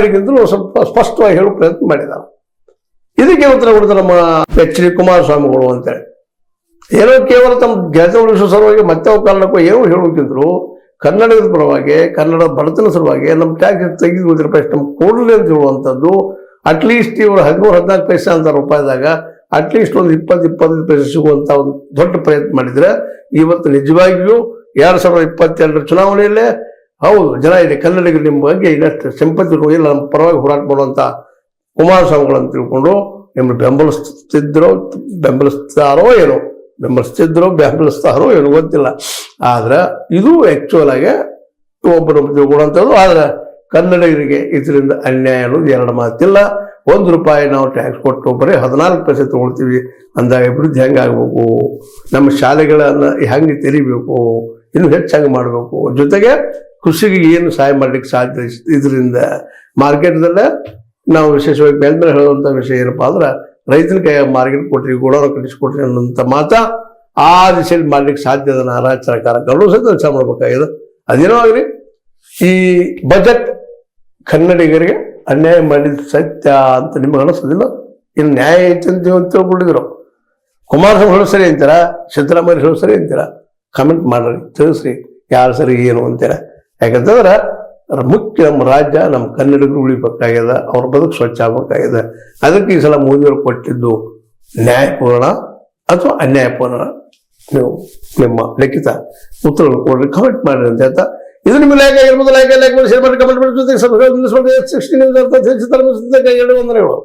ನಾಗರಿಕರಿಂದಲೂ ಸ್ವಲ್ಪ ಸ್ಪಷ್ಟವಾಗಿ ಹೇಳೋ ಪ್ರಯತ್ನ ಮಾಡಿದ್ದಾರೆ. ಇದಕ್ಕೆ ಉತ್ತರ ಕೊಡ್ತಾರೆ ನಮ್ಮ ಎಚ್ ಡಿ ಕುಮಾರಸ್ವಾಮಿಗಳು ಅಂತೇಳಿ. ಏನೋ ಕೇವಲ ತಮ್ಮ ಗೆಳತಿ ಉಳಿಸೋ ಸಲುವಾಗಿ ಮತ್ತೆ ಕಾರಣಕ್ಕೂ ಏನೋ ಹೇಳೋಕ್ಕಿದ್ರು ಕನ್ನಡದ ಪರವಾಗಿ, ಕನ್ನಡ ಬಡತನ ಸಲುವಾಗಿ ನಮ್ಮ ಟ್ಯಾಕ್ಸ್ ತೆಗೆದು ರೂಪಾಯಿ ನಮ್ಗೆ ಕೊಡಲಿ ಅಂತ ಹೇಳುವಂಥದ್ದು. ಅಟ್ಲೀಸ್ಟ್ ಇವರು 13-14 ಪೈಸೆ ಅಂತ ರೂಪಾಯಿದಾಗ ಅಟ್ಲೀಸ್ಟ್ ಒಂದು 20-25 ಪೈಸೆ ಸಿಗುವಂಥ ಒಂದು ದೊಡ್ಡ ಪ್ರಯತ್ನ ಮಾಡಿದ್ರೆ ಇವತ್ತು ನಿಜವಾಗಿಯೂ 2022 ಚುನಾವಣೆಯಲ್ಲೇ ಹೌದು ಜನ ಇದೆ ಕನ್ನಡಿಗರು ನಿಮ್ಮ ಬಗ್ಗೆ ಇನ್ನಷ್ಟು ಸಿಂಪತಿ ಇಲ್ಲ, ನಮ್ಮ ಪರವಾಗಿ ಹೋರಾಟ ಮಾಡುವಂಥ ಕುಮಾರಸ್ವಾಮಿಗಳಂತ ತಿಳ್ಕೊಂಡು ನಿಮ್ಮನ್ನು ಬೆಂಬಲಿಸ್ತಾರೋ ಏನೋ ಗೊತ್ತಿಲ್ಲ. ಆದ್ರೆ ಇದು ಆ್ಯಕ್ಚುಯಲ್ ಆಗಿ ಒಬ್ಬರೊಬ್ಬ ತಿಳ್ಕೊಳ್ಳುವಂಥದ್ದು. ಆದ್ರೆ ಕನ್ನಡಿಗರಿಗೆ ಇದರಿಂದ ಅನ್ಯಾಯ ಅನ್ನೋದು ಎರಡು ಮಾತಿಲ್ಲ. ₹1 ನಾವು ಟ್ಯಾಕ್ಸ್ ಕೊಟ್ಟು ಬರೀ 14 ಪೈಸೆ ತೊಗೊಳ್ತೀವಿ ಅಂದಾಗ ಅಭಿವೃದ್ಧಿ ಹೆಂಗೆ ಆಗಬೇಕು, ನಮ್ಮ ಶಾಲೆಗಳನ್ನು ಹೆಂಗೆ ತೆರಿಬೇಕು, ಇನ್ನೂ ಹೆಚ್ಚಾಗಿ ಮಾಡಬೇಕು. ಜೊತೆಗೆ ಕೃಷಿಗೆ ಏನು ಸಹಾಯ ಮಾಡಲಿಕ್ಕೆ ಸಾಧ್ಯ ಇದರಿಂದ ಮಾರ್ಕೆಟ್ದಲ್ಲೇ ನಾವು ವಿಶೇಷವಾಗಿ ಮೇಲೆ ಹೇಳುವಂಥ ವಿಷಯ ಏನಪ್ಪ ಅಂದ್ರೆ ರೈತನ ಕೈ ಮಾರ್ಕೆಟ್ ಕೊಟ್ರಿ, ಗೋಡೌನ್ ಕಟ್ಟಿಸ್ಕೊಟ್ರಿ ಅನ್ನೋಂಥ ಮಾತಾ ಆ ದಿಶೆಯಲ್ಲಿ ಮಾಡ್ಲಿಕ್ಕೆ ಸಾಧ್ಯ ಅದನ್ನ ರಾಜ್ಯ ಸರ್ಕಾರ ಗೌರವ ಸಹಿತ ಕೆಲಸ ಮಾಡ್ಬೇಕಾಗಿದೆ. ಅದೇನೋ ಆಗಲಿ ಈ ಬಜೆಟ್ ಕನ್ನಡಿಗರಿಗೆ ಅನ್ಯಾಯ ಮಾಡಿದ ಸತ್ಯ ಅಂತ ನಿಮಗೆ ಅನಿಸೋದಿಲ್ಲ? ಇನ್ನು ನ್ಯಾಯ ಐತೆ ಅಂತ ತಿಳ್ಕೊಂಡಿದ್ರು. ಕುಮಾರಸ್ವಾಮಿ ಹೇಳೋ ಸರಿ ಅಂತೀರ, ಸಿದ್ದರಾಮಯ್ಯ ಹೇಳೋ ಸರಿ ಅಂತೀರ? ಕಮೆಂಟ್ ಮಾಡ್ರಿ, ತಿಳಿಸ್ರಿ ಯಾರು ಸರಿ ಏನು ಅಂತೀರ. ಯಾಕಂತಂದ್ರೆ ಮುಖ್ಯ ನಮ್ಮ ರಾಜ್ಯ ನಮ್ಮ ಕನ್ನಡಿಗರು ಉಳಿಬೇಕಾಗ್ಯದ, ಅವ್ರ ಬದುಕು ಸ್ವಚ್ಛ ಆಗ್ಬೇಕಾಗಿದೆ. ಅದಕ್ಕೆ ಈ ಸಲ ಮೋದಿಯವರು ಕೊಟ್ಟಿದ್ದು ನ್ಯಾಯಪೂರ್ಣ ಅಥವಾ ಅನ್ಯಾಯಪೂರ್ಣ ನೀವು ನಿಮ್ಮ ಲಿಖಿತ ಉತ್ತರಗಳು ಕೊಡ್ರಿ, ಕಮೆಂಟ್ ಮಾಡ್ರಿ ಅಂತ ಹೇಳ್ತಾ ಇದು ನಿಮ್ಮ ಲೈಕ್ ಆಗಿರ್ಬೋದು. ಲೈಕ್ ಮಾಡಿ, ಶೇರ್ ಮಾಡಿ, ಕಮೆಂಟ್ ಮಾಡಿ, ಜೊತೆಗೆ 16 ವಂದನೆಗಳು.